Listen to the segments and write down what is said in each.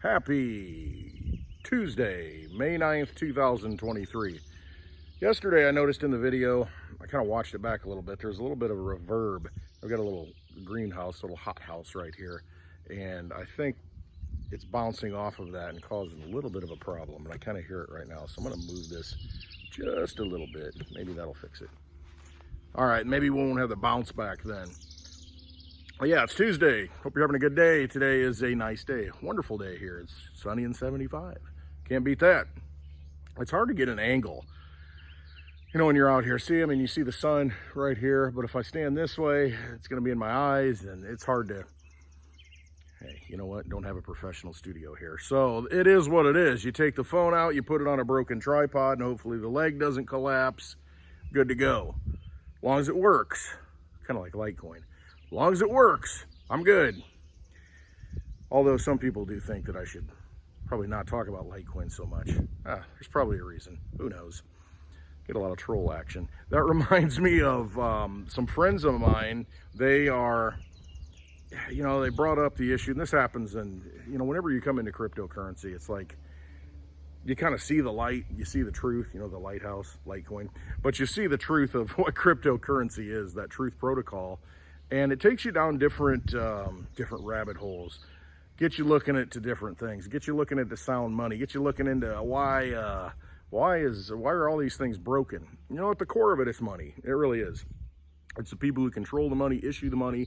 Happy Tuesday, May 9th, 2023. Yesterday I noticed in the video, I kind of watched it back a little bit, there's a little bit of a reverb. I've got a little greenhouse, a little hothouse right here, and I think it's bouncing off of that and causing a little bit of a problem, and I kind of hear it right now, so I'm going to move this just a little bit. Maybe that'll fix it. All right, maybe we won't have the bounce back then. Well, yeah, it's Tuesday. Hope you're having a good day. Today is a nice day, wonderful day here. It's sunny and 75. Can't beat that. It's hard to get an angle, you know, when you're out here. See, I mean, you see the sun right here, but if I stand this way, it's going to be in my eyes, and it's hard to, hey, you know what? Don't have a professional studio here. So it is what it is. You take the phone out, you put it on a broken tripod, and hopefully the leg doesn't collapse. Good to go. As long as it works, kind of like Litecoin. As long as it works, I'm good. Although some people do think that I should probably not talk about Litecoin so much. There's probably a reason. Who knows? Get a lot of troll action. That reminds me of some friends of mine. They are, you know, they brought up the issue, and this happens, and, you know, whenever you come into cryptocurrency, it's like, you kind of see the light, you see the truth, you know, the lighthouse, Litecoin, but you see the truth of what cryptocurrency is, that truth protocol. And it takes you down different rabbit holes, get you looking into different things, get you looking into sound money, get you looking into why are all these things broken? You know, at the core of it, it's money. It really is. It's the people who control the money, issue the money,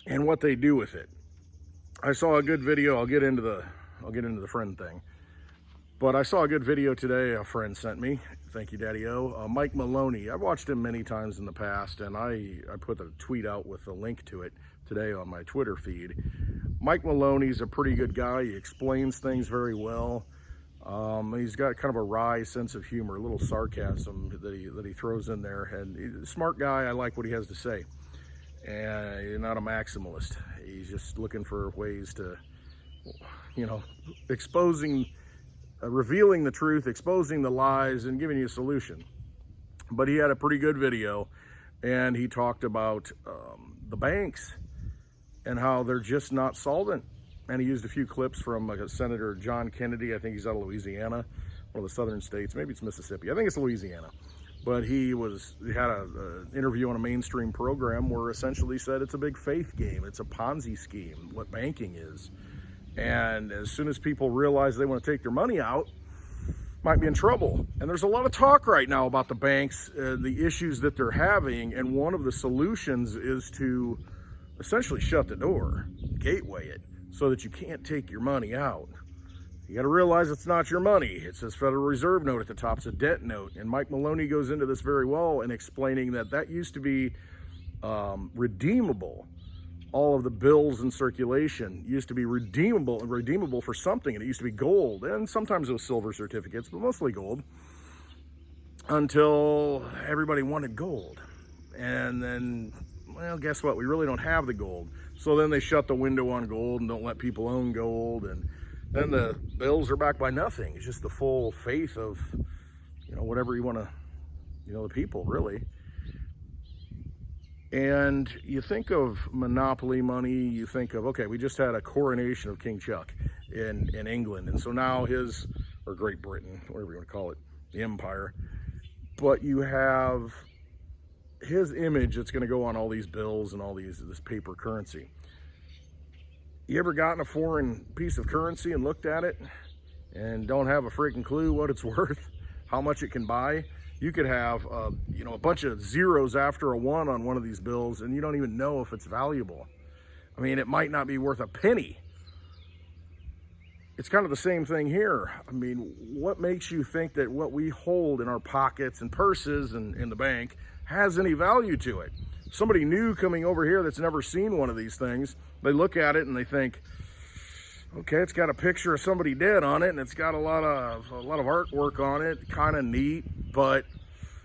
and what they do with it. I saw a good video. I'll get into the friend thing. But I saw a good video today a friend sent me. Thank you, Daddy-O. Mike Maloney. I've watched him many times in the past, and I put a tweet out with a link to it today on my Twitter feed. Mike Maloney's a pretty good guy. He explains things very well. He's got kind of a wry sense of humor, a little sarcasm that he throws in there. And he's a smart guy. I like what he has to say. And he's not a maximalist. He's just looking for ways to, you know, revealing the truth, exposing the lies, and giving you a solution. But he had a pretty good video, and he talked about the banks and how they're just not solvent. And he used a few clips from like Senator John Kennedy. I think he's out of Louisiana, one of the southern states. Maybe it's Mississippi. I think it's Louisiana. But he had an interview on a mainstream program where essentially said it's a big faith game. It's a Ponzi scheme, what banking is. And as soon as people realize they want to take their money out, might be in trouble. And there's a lot of talk right now about the banks, the issues that they're having, and one of the solutions is to essentially shut the door, gateway it, so that you can't take your money out. You got to realize it's not your money. It says Federal Reserve note at the top. It's a debt note. And Mike Maloney goes into this very well in explaining that used to be redeemable. All of the bills in circulation used to be redeemable for something, and it used to be gold, and sometimes it was silver certificates, but mostly gold, until everybody wanted gold. And then, well, guess what? We really don't have the gold. So then they shut the window on gold and don't let people own gold, and then the bills are backed by nothing. It's just the full faith of, you know, whatever you want to, you know, the people, really. And you think of monopoly money, you think of, okay, we just had a coronation of King Chuck in England, and so now or Great Britain, whatever you want to call it, the empire, but you have his image that's going to go on all these bills and all this paper currency. You ever gotten a foreign piece of currency and looked at it and don't have a freaking clue what it's worth, how much it can buy? You could have, you know, a bunch of zeros after a one on one of these bills, and you don't even know if it's valuable. I mean, it might not be worth a penny. It's kind of the same thing here. I mean, what makes you think that what we hold in our pockets and purses and in the bank has any value to it? Somebody new coming over here that's never seen one of these things, they look at it and they think, okay, it's got a picture of somebody dead on it, and it's got a lot of artwork on it, kind of neat, but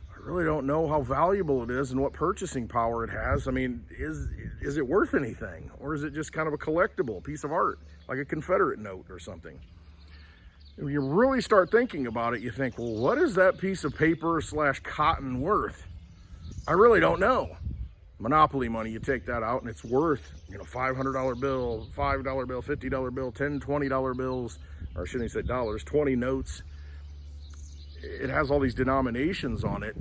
I really don't know how valuable it is and what purchasing power it has. I mean, is it worth anything, or is it just kind of a collectible piece of art, like a Confederate note or something? When you really start thinking about it, you think, well, what is that piece of paper / cotton worth? I really don't know. Monopoly money, you take that out and it's worth, you know, $500 bill, $5 bill, $50 bill, $10, $20 bills, or I shouldn't say dollars, 20 notes. It has all these denominations on it.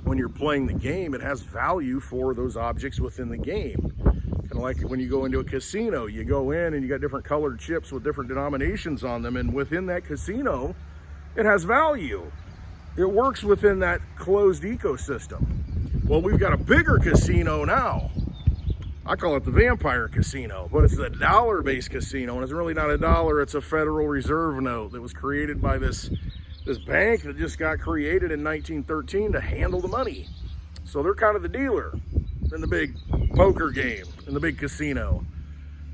When you're playing the game, it has value for those objects within the game. Kind of like when you go into a casino, you go in and you got different colored chips with different denominations on them, and within that casino, it has value. It works within that closed ecosystem. Well, we've got a bigger casino now. I call it the vampire casino, but it's the dollar-based casino, and it's really not a dollar, it's a Federal Reserve note that was created by this bank that just got created in 1913 to handle the money. So they're kind of the dealer in the big poker game, in the big casino.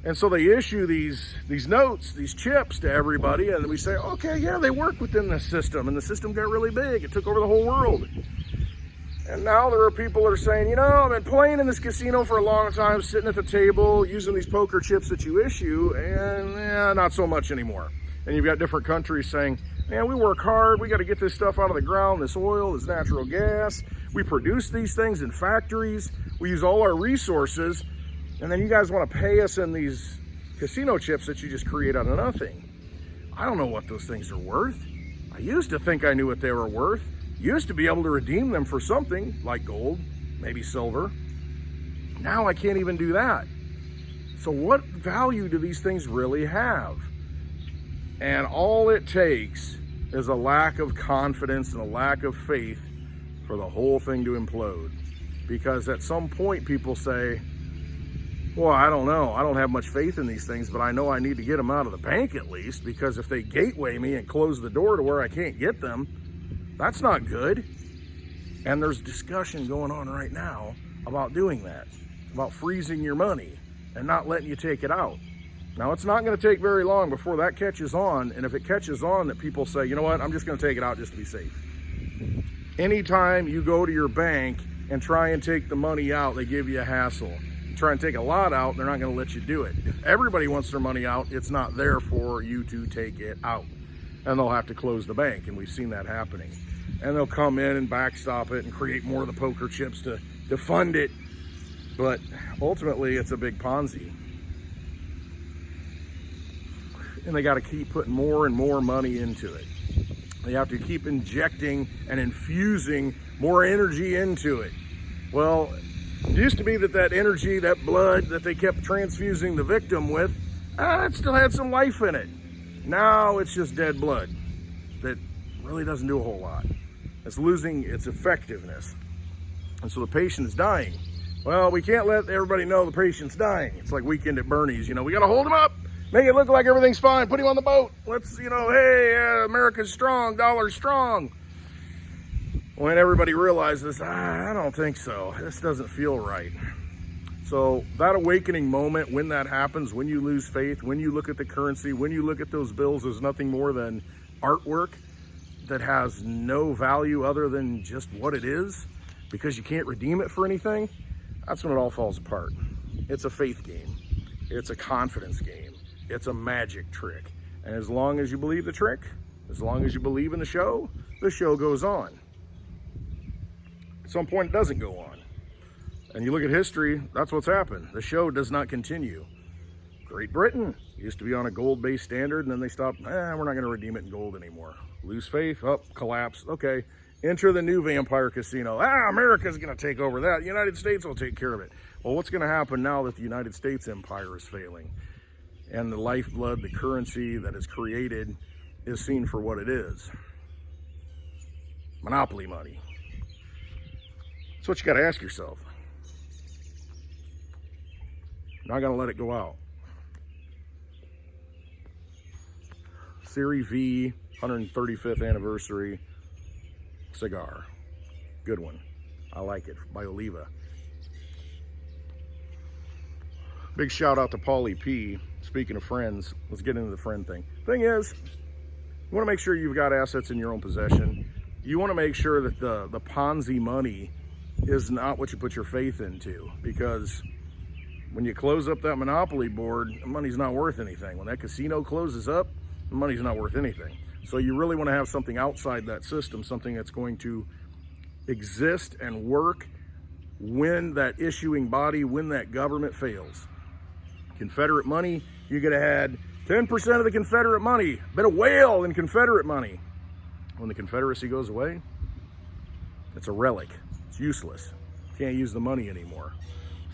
And so they issue these notes, these chips to everybody, and we say, okay, yeah, they work within the system, and the system got really big. It took over the whole world. And now there are people that are saying, you know, I've been playing in this casino for a long time, sitting at the table, using these poker chips that you issue, and not so much anymore. And you've got different countries saying, man, we work hard, we got to get this stuff out of the ground, this oil, this natural gas. We produce these things in factories. We use all our resources. And then you guys want to pay us in these casino chips that you just create out of nothing. I don't know what those things are worth. I used to think I knew what they were worth. Used to be able to redeem them for something like gold, maybe silver. Now I can't even do that. So what value do these things really have? And all it takes is a lack of confidence and a lack of faith for the whole thing to implode. Because at some point people say, well, I don't know. I don't have much faith in these things, but I know I need to get them out of the bank at least, because if they gateway me and close the door to where I can't get them, that's not good. And there's discussion going on right now about doing that, about freezing your money and not letting you take it out. Now, it's not going to take very long before that catches on. And if it catches on that people say, you know what, I'm just going to take it out just to be safe. Anytime you go to your bank and try and take the money out, they give you a hassle. You try and take a lot out, they're not going to let you do it. If everybody wants their money out, it's not there for you to take it out. And they'll have to close the bank, and we've seen that happening. And they'll come in and backstop it and create more of the poker chips to fund it. But ultimately, it's a big Ponzi. And they got to keep putting more and more money into it. They have to keep injecting and infusing more energy into it. Well, it used to be that energy, that blood that they kept transfusing the victim with, it still had some life in it. Now it's just dead blood that really doesn't do a whole lot. It's losing its effectiveness. And so the patient is dying. Well, we can't let everybody know the patient's dying. It's like Weekend at Bernie's, you know, we got to hold him up, make it look like everything's fine, put him on the boat. Let's, you know, hey, America's strong, dollar's strong. When everybody realizes, I don't think so. This doesn't feel right. So that awakening moment, when that happens, when you lose faith, when you look at the currency, when you look at those bills as nothing more than artwork that has no value other than just what it is, because you can't redeem it for anything, that's when it all falls apart. It's a faith game. It's a confidence game. It's a magic trick. And as long as you believe the trick, as long as you believe in the show goes on. At some point, it doesn't go on. And you look at history, that's what's happened. The show does not continue. Great Britain used to be on a gold-based standard, and then they stopped, we're not going to redeem it in gold anymore. Lose faith, collapse, okay. Enter the new vampire casino. America's going to take over that. The United States will take care of it. Well, what's going to happen now that the United States empire is failing? And the lifeblood, the currency that is created is seen for what it is. Monopoly money. That's what you got to ask yourself. Not going to let it go out. Series V, 135th anniversary cigar. Good one. I like it, by Olliv. Big shout out to Paulie P. Speaking of friends, let's get into the friend thing. Thing is, you want to make sure you've got assets in your own possession. You want to make sure that the Ponzi money is not what you put your faith into, because when you close up that monopoly board, the money's not worth anything. When that casino closes up, the money's not worth anything. So you really want to have something outside that system, something that's going to exist and work when that issuing body, when that government fails. Confederate money, you could have had 10% of the Confederate money, been a whale in Confederate money. When the Confederacy goes away, it's a relic. It's useless. Can't use the money anymore.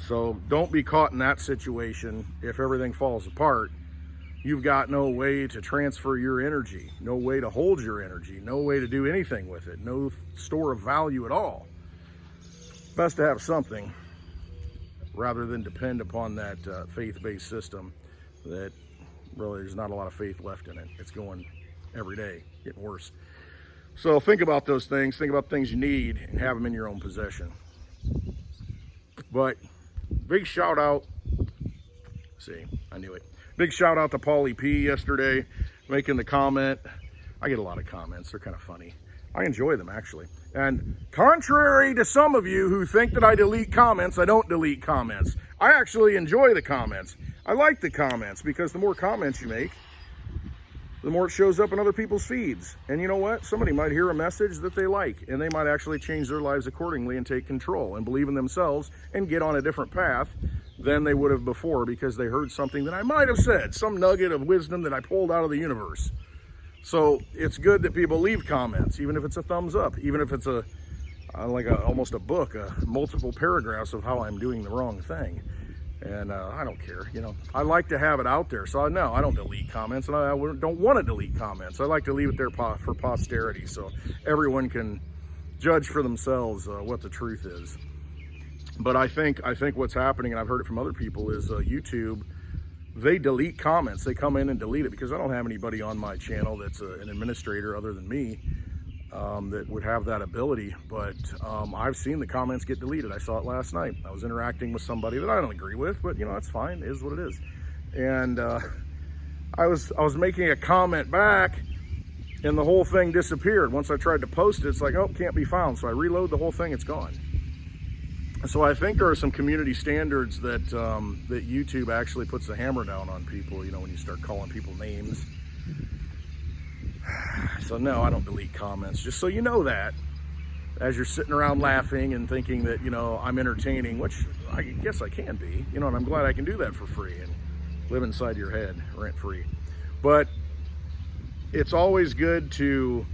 So don't be caught in that situation. If everything falls apart, you've got no way to transfer your energy, no way to hold your energy, no way to do anything with it, no store of value at all. Best to have something rather than depend upon that faith-based system that really there's not a lot of faith left in it. It's going every day, getting worse. So think about those things. Think about things you need and have them in your own possession. But big shout out. See, I knew it. Big shout out to Paulie P yesterday, making the comment. I get a lot of comments. They're kind of funny. I enjoy them, actually. And contrary to some of you who think that I delete comments, I don't delete comments. I actually enjoy the comments. I like the comments because the more comments you make, the more it shows up in other people's feeds. And you know what? Somebody might hear a message that they like, and they might actually change their lives accordingly and take control and believe in themselves and get on a different path than they would have before because they heard something that I might have said, some nugget of wisdom that I pulled out of the universe. So it's good that people leave comments, even if it's a thumbs up, even if it's almost a book, multiple paragraphs of how I'm doing the wrong thing. And I don't care, you know, I like to have it out there. So no, I don't delete comments, and I don't want to delete comments. I like to leave it there for posterity so everyone can judge for themselves what the truth is. But I think what's happening, and I've heard it from other people, is YouTube, they delete comments. They come in and delete it because I don't have anybody on my channel that's an administrator other than me that would have that ability. But I've seen the comments get deleted. I saw it last night. I was interacting with somebody that I don't agree with, but you know, that's fine. It is what it is. And I was making a comment back, and the whole thing disappeared. Once I tried to post it, it's like, oh, can't be found. So I reload the whole thing, it's gone. So I think there are some community standards that that YouTube actually puts the hammer down on people, you know, when you start calling people names. So no, I don't delete comments, just so you know that. As you're sitting around laughing and thinking that, you know, I'm entertaining, which I guess I can be, you know, and I'm glad I can do that for free and live inside your head rent-free. But it's always good to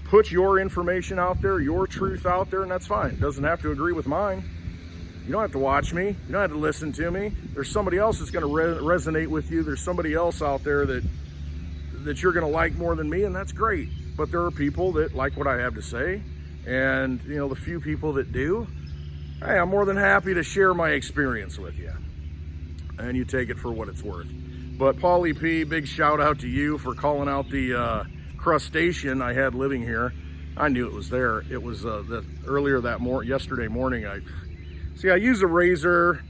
put your information out there, your truth out there, and that's fine. It doesn't have to agree with mine. You don't have to watch me. You don't have to listen to me. There's somebody else that's going to resonate with you. There's somebody else out there that you're going to like more than me, and that's great. But there are people that like what I have to say, and you know, the few people that do, hey, I'm more than happy to share my experience with you, and you take it for what it's worth. But Paulie P, big shout out to you for calling out the crustacean I had living here. I knew it was there. It was yesterday morning. I use a razor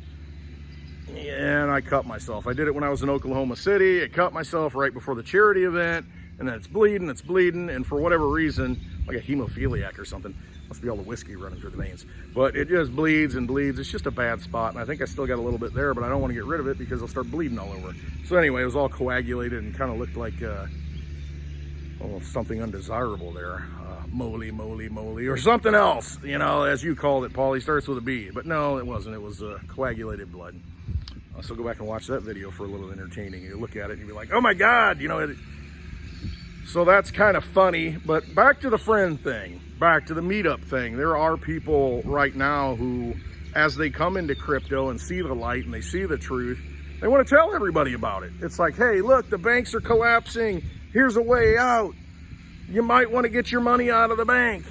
and I cut myself. I did it when I was in Oklahoma City. I cut myself right before the charity event, and then it's bleeding, and for whatever reason, like a hemophiliac or something, must be all the whiskey running through the veins, but it just bleeds and bleeds. It's just a bad spot, and I think I still got a little bit there, but I don't want to get rid of it because I'll start bleeding all over. So anyway, it was all coagulated and kind of looked like something undesirable there. Moly, or something else, you know, as you called it, Paulie. Starts with a B, but no, it wasn't. It was coagulated blood. So go back and watch that video for a little entertaining. You look at it and you'll be like, oh my God, you know. So that's kind of funny. But back to the friend thing, back to the meetup thing. There are people right now who, as they come into crypto and see the light and they see the truth, they want to tell everybody about it. It's like, hey, look, the banks are collapsing. Here's a way out. You might want to get your money out of the bank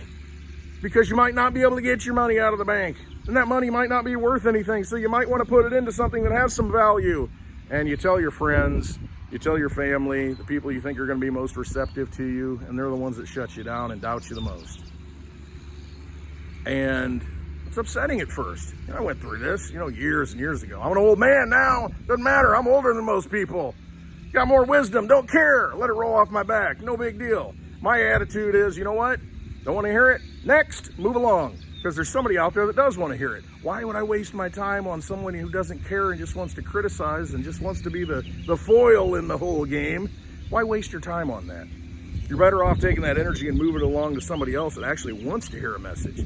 because you might not be able to get your money out of the bank. And that money might not be worth anything. So you might want to put it into something that has some value. And you tell your friends, you tell your family, the people you think are going to be most receptive to you, and they're the ones that shut you down and doubt you the most. And it's upsetting at first. You know, I went through this, you know, years and years ago. I'm an old man now. Doesn't matter. I'm older than most people. Got more wisdom. Don't care. Let it roll off my back. No big deal. My attitude is, you know what? Don't want to hear it? Next. Move along. Because there's somebody out there that does want to hear it. Why would I waste my time on someone who doesn't care and just wants to criticize and just wants to be the foil in the whole game? Why waste your time on that? You're better off taking that energy and moving it along to somebody else that actually wants to hear a message.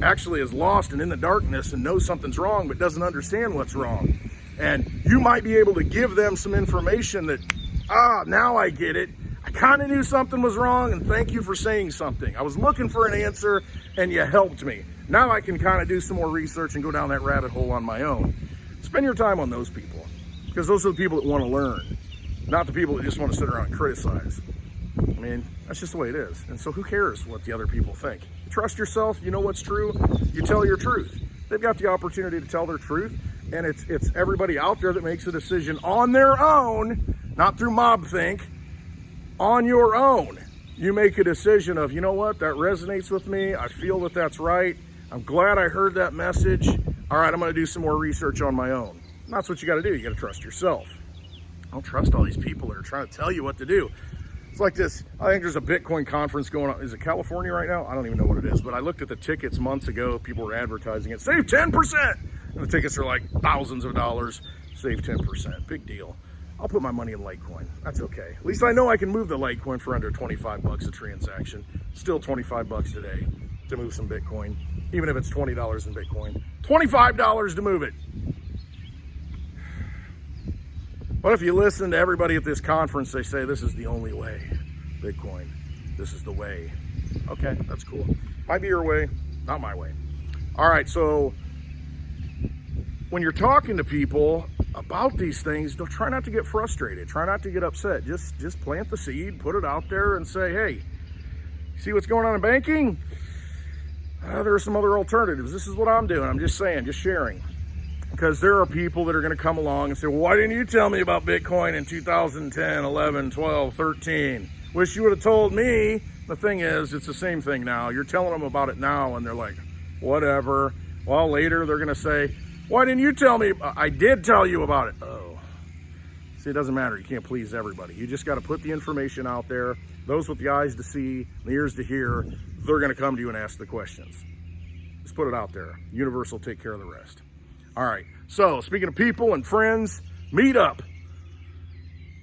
actually is lost and in the darkness and knows something's wrong but doesn't understand what's wrong. And you might be able to give them some information that, now I get it. I kind of knew something was wrong, and thank you for saying something. I was looking for an answer and you helped me. Now I can kind of do some more research and go down that rabbit hole on my own. Spend your time on those people, because those are the people that want to learn, not the people that just want to sit around and criticize. I mean, that's just the way it is. And so who cares what the other people think? You trust yourself, you know what's true, you tell your truth. They've got the opportunity to tell their truth, and it's everybody out there that makes a decision on their own, not through mob-think, on your own. You make a decision of, you know what, that resonates with me, I feel that that's right, I'm glad I heard that message, all right, I'm gonna do some more research on my own. And that's what you gotta do, you gotta trust yourself. Don't trust all these people that are trying to tell you what to do. It's like this, I think there's a Bitcoin conference going on. Is it California right now? I don't even know what it is, but I looked at the tickets months ago. People were advertising it. Save 10%. And the tickets are like thousands of dollars. Save 10%. Big deal. I'll put my money in Litecoin. That's okay. At least I know I can move the Litecoin for under 25 bucks a transaction. Still 25 bucks today to move some Bitcoin. Even if it's $20 in Bitcoin. $25 to move it. What if you listen to everybody at this conference, they say this is the only way, Bitcoin, this is the way. Okay, that's cool. Might be your way, not my way. All right, so when you're talking to people about these things, don't try not to get frustrated, try not to get upset. Just plant the seed, put it out there and say, hey, see what's going on in banking? There are some other alternatives. This is what I'm doing. I'm just saying, just sharing. Because there are people that are going to come along and say, well, why didn't you tell me about Bitcoin in 2010, 11, 12, 13? Wish you would have told me. The thing is, it's the same thing now. You're telling them about it now, and they're like, whatever. Well, later they're going to say, why didn't you tell me? I did tell you about it. Oh. See, it doesn't matter. You can't please everybody. You just got to put the information out there. Those with the eyes to see, the ears to hear, they're going to come to you and ask the questions. Just put it out there. The universe will take care of the rest. All right, so speaking of people and friends, Meetup,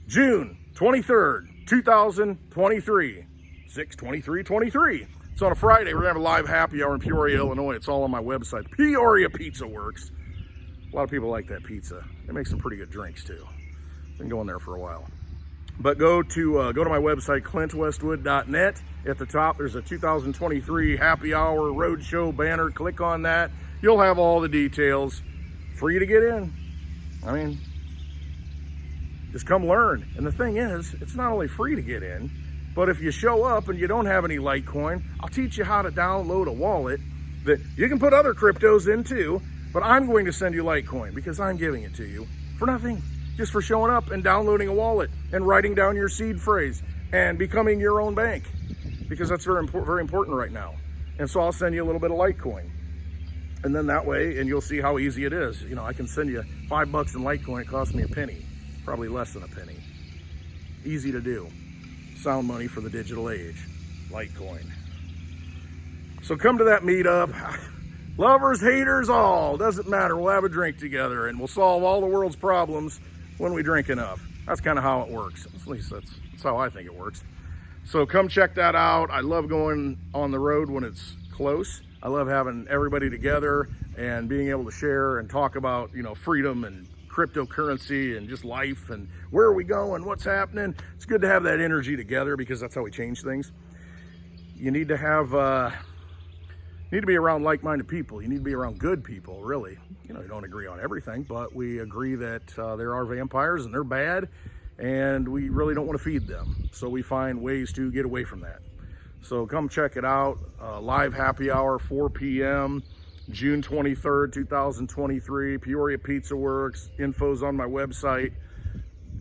June 23rd, 2023, 6/23/23. It's on a Friday. We're gonna have a live happy hour in Peoria, Illinois. It's all on my website. Peoria Pizza Works. A lot of people like that pizza. They make some pretty good drinks too. Been going there for a while. But go to my website, clintwestwood.net. At the top, there's a 2023 happy hour roadshow banner. Click on that. You'll have all the details. Free to get in. I mean, just come learn. And the thing is, it's not only free to get in, but if you show up and you don't have any Litecoin, I'll teach you how to download a wallet that you can put other cryptos in too, but I'm going to send you Litecoin because I'm giving it to you for nothing, just for showing up and downloading a wallet and writing down your seed phrase and becoming your own bank, because that's very important right now. And so I'll send you a little bit of Litecoin. And then that way, and you'll see how easy it is. You know, I can send you $5 in Litecoin. It costs me a penny, probably less than a penny. Easy to do. Sound money for the digital age, Litecoin. So come to that meetup. Lovers, haters, all, doesn't matter. We'll have a drink together and we'll solve all the world's problems when we drink enough. That's kind of how it works. At least that's how I think it works. So come check that out. I love going on the road when it's close. I love having everybody together and being able to share and talk about, you know, freedom and cryptocurrency and just life and where are we going, what's happening. It's good to have that energy together because that's how we change things. You need to have, you need to be around like-minded people. You need to be around good people, really. You know, you don't agree on everything, but we agree that there are vampires and they're bad and we really don't want to feed them. So we find ways to get away from that. So come check it out. Live happy hour, 4 p.m., June 23rd, 2023, Peoria Pizza Works. Info's on my website.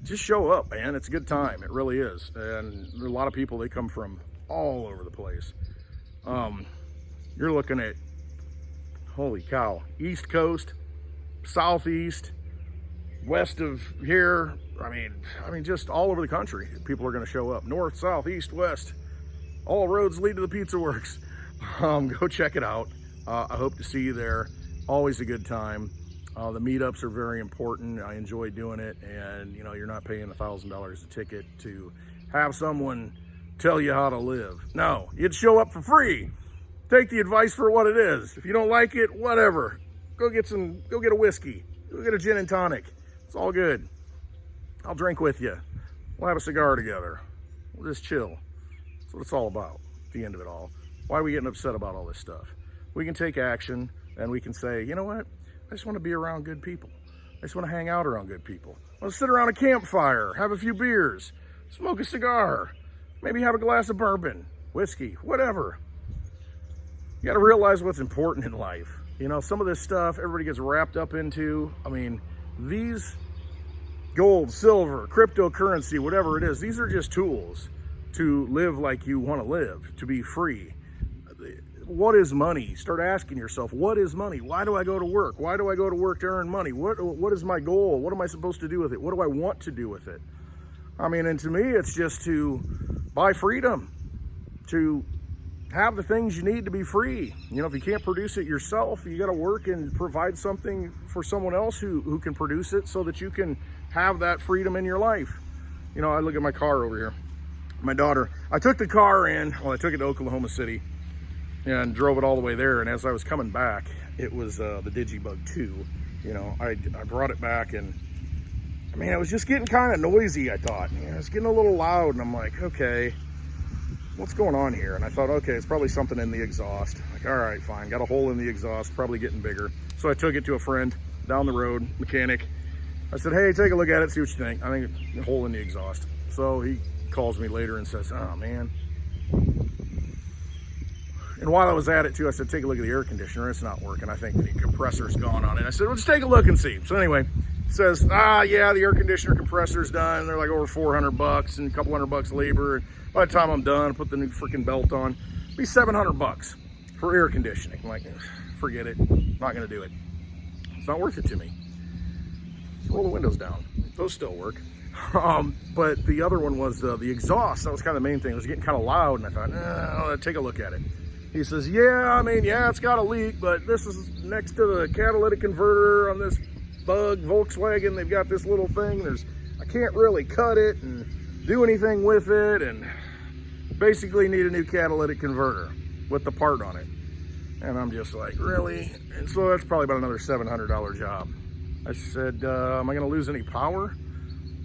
Just show up, man. It's a good time. It really is. And there are a lot of people, they come from all over the place. You're looking at, holy cow, East Coast, Southeast, west of here. I mean, just all over the country. People are going to show up. North, south, east, west. All roads lead to the Pizza Works. Go check it out. I hope to see you there. Always a good time. The meetups are very important. I enjoy doing it. And, you know, you're not paying $1,000 a ticket to have someone tell you how to live. No, you'd show up for free take the advice for what it is. If you don't like it, whatever. Go get a whiskey. Go get a gin and tonic. It's all good. I'll drink with you. We'll have a cigar together. We'll just chill. That's what it's all about at the end of it all. Why are we getting upset about all this stuff? We can take action and we can say, you know what? I just want to be around good people. I just want to hang out around good people. I want to sit around a campfire, have a few beers, smoke a cigar, maybe have a glass of bourbon, whiskey, whatever. You got to realize what's important in life. You know, some of this stuff everybody gets wrapped up into. I mean, these gold, silver, cryptocurrency, whatever it is, these are just tools to live like you want to live, to be free. What is money? Start asking yourself, what is money? Why do I go to work? Why do I go to work to earn money? What is my goal? What am I supposed to do with it? What do I want to do with it? I mean, and to me, it's just to buy freedom, to have the things you need to be free. You know, if you can't produce it yourself, you got to work and provide something for someone else who can produce it so that you can have that freedom in your life. You know, I look at my car over here. My daughter, I took the car in, well, I took it to Oklahoma City and drove it all the way there. And as I was coming back, it was the DigiByte 2. You know, I brought it back, and I mean, it was just getting kind of noisy, I thought. You know, it was getting a little loud, and I'm like, okay, what's going on here? And I thought, okay, it's probably something in the exhaust. Like, all right, fine, got a hole in the exhaust, probably getting bigger. So I took it to a friend down the road, mechanic. I said, hey, take a look at it, see what you think. I think it's a hole in the exhaust. So he calls me later and says, oh man. And while I was at it too, I said, take a look at the air conditioner. It's not working. I think the compressor's gone on it. I said, well, just take a look and see. So anyway, it says, yeah, the air conditioner compressor's done. They're like over $400 and a couple $100 labor. And by the time I'm done, I put the new freaking belt on. It'll be $700 for air conditioning. I'm like, forget it. I'm not gonna do it. It's not worth it to me. Let's roll the windows down. Those still work. But the other one was the exhaust. That was kind of the main thing. It was getting kind of loud, and I thought, I'll take a look at it. He says, yeah, I mean, yeah, it's got a leak, but this is next to the catalytic converter on this bug Volkswagen. They've got this little thing. I can't really cut it and do anything with it, and basically need a new catalytic converter with the part on it. And I'm just like, really? And so that's probably about another $700 job. I said, am I gonna lose any power?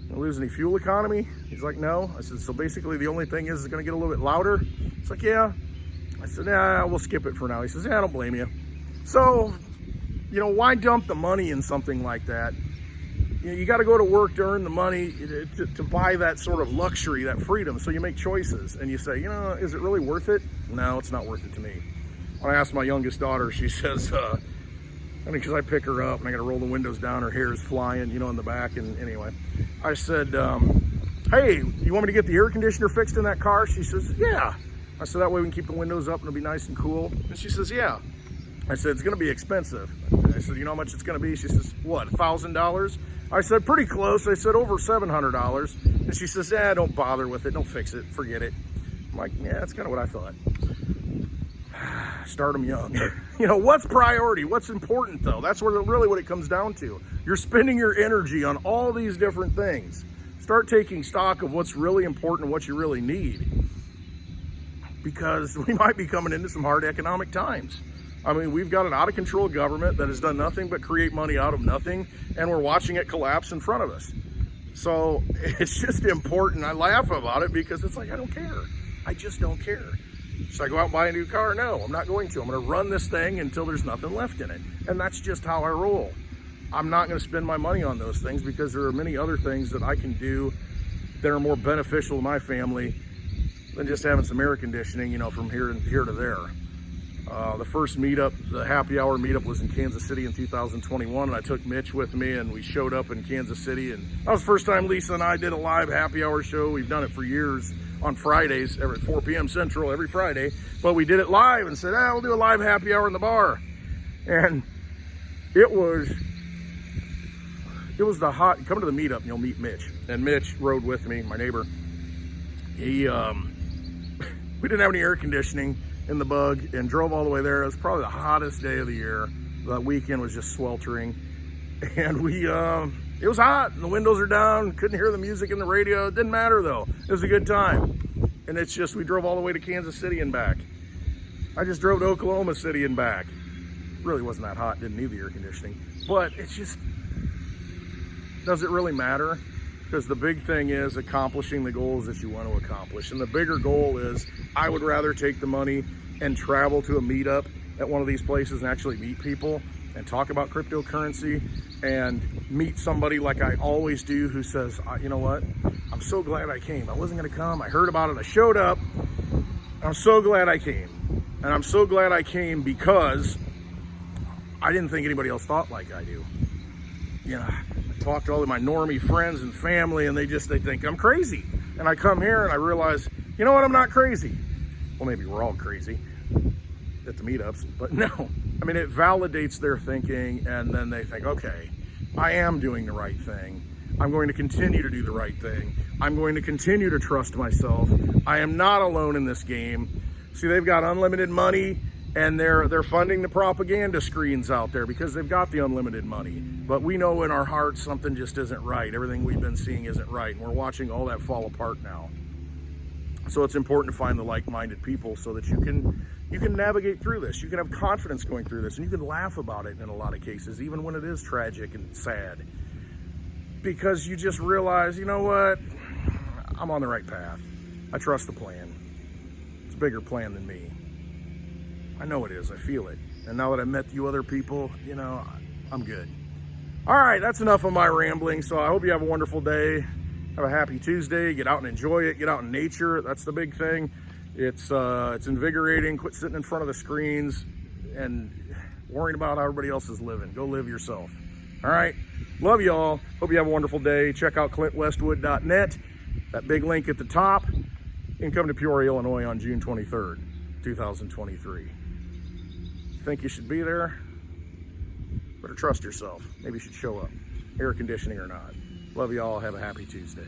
Gonna lose any fuel economy? He's like, no. I said, so basically the only thing is it's gonna get a little bit louder? It's like, yeah. I said, yeah, we'll skip it for now. He says, yeah, I don't blame you. So, you know, why dump the money in something like that? You know, you got to go to work to earn the money to buy that sort of luxury, that freedom. So you make choices and you say, you know, is it really worth it? No, it's not worth it to me. When I asked my youngest daughter, she says, I mean, because I pick her up and I got to roll the windows down, her hair is flying, you know, in the back. And anyway, I said, hey, you want me to get the air conditioner fixed in that car? She says, yeah. I said, that way we can keep the windows up and it'll be nice and cool. And she says, yeah. I said, it's gonna be expensive. I said, you know how much it's gonna be? She says, what, $1,000? I said, pretty close. I said, over $700. And she says, yeah, don't bother with it. Don't fix it, forget it. I'm like, yeah, that's kind of what I thought. Start them young. You know, what's priority? What's important though? That's really what it comes down to. You're spending your energy on all these different things. Start taking stock of what's really important and what you really need. Because we might be coming into some hard economic times. I mean, we've got an out of control government that has done nothing but create money out of nothing, and we're watching it collapse in front of us. So it's just important. I laugh about it because it's like, I don't care. I just don't care. Should I go out and buy a new car? No, I'm not going to. I'm going to run this thing until there's nothing left in it. And that's just how I roll. I'm not going to spend my money on those things because there are many other things that I can do that are more beneficial to my family than just having some air conditioning, you know, from here to there. The first meetup, the happy hour meetup, was in Kansas City in 2021, and I took Mitch with me, and we showed up in Kansas City, and that was the first time Lisa and I did a live happy hour show. We've done it for years on Fridays, every 4 p.m. Central every Friday, but we did it live and said, we'll do a live happy hour in the bar. And it was the hot, come to the meetup and you'll meet Mitch. And Mitch rode with me, my neighbor. We didn't have any air conditioning in the bug and drove all the way there. It was probably the hottest day of the year. That weekend was just sweltering. And it was hot and the windows are down. Couldn't hear the music in the radio. It didn't matter though. It was a good time. And it's just, we drove all the way to Kansas City and back. I just drove to Oklahoma City and back. Really wasn't that hot, didn't need the air conditioning. But it's just, does it really matter? Because the big thing is accomplishing the goals that you want to accomplish. And the bigger goal is, I would rather take the money and travel to a meetup at one of these places and actually meet people and talk about cryptocurrency and meet somebody like I always do who says, you know what, I'm so glad I came. I wasn't gonna come, I heard about it, I showed up. I'm so glad I came. And I'm so glad I came because I didn't think anybody else thought like I do. You know, I talk to all of my normie friends and family and they think I'm crazy. And I come here and I realize, you know what, I'm not crazy. Well, maybe we're all crazy at the meetups, but no. I mean, it validates their thinking, and then they think, okay, I am doing the right thing. I'm going to continue to do the right thing. I'm going to continue to trust myself. I am not alone in this game. See, they've got unlimited money, and they're funding the propaganda screens out there because they've got the unlimited money. But we know in our hearts something just isn't right. Everything we've been seeing isn't right, and we're watching all that fall apart now. So it's important to find the like-minded people so that you can navigate through this. You can have confidence going through this, and you can laugh about it in a lot of cases, even when it is tragic and sad. Because you just realize, you know what? I'm on the right path. I trust the plan. It's a bigger plan than me. I know it is. I feel it. And now that I've met you other people, you know, I'm good. All right, that's enough of my rambling. So I hope you have a wonderful day. Have a happy Tuesday. Get out and enjoy it. Get out in nature. That's the big thing. It's invigorating. Quit sitting in front of the screens and worrying about how everybody else is living. Go live yourself. All right. Love y'all. Hope you have a wonderful day. Check out clintwestwood.net. That big link at the top. And come to Peoria, Illinois on June 23rd, 2023. Think you should be there? Better trust yourself. Maybe you should show up. Air conditioning or not. Love y'all. Have a happy Tuesday.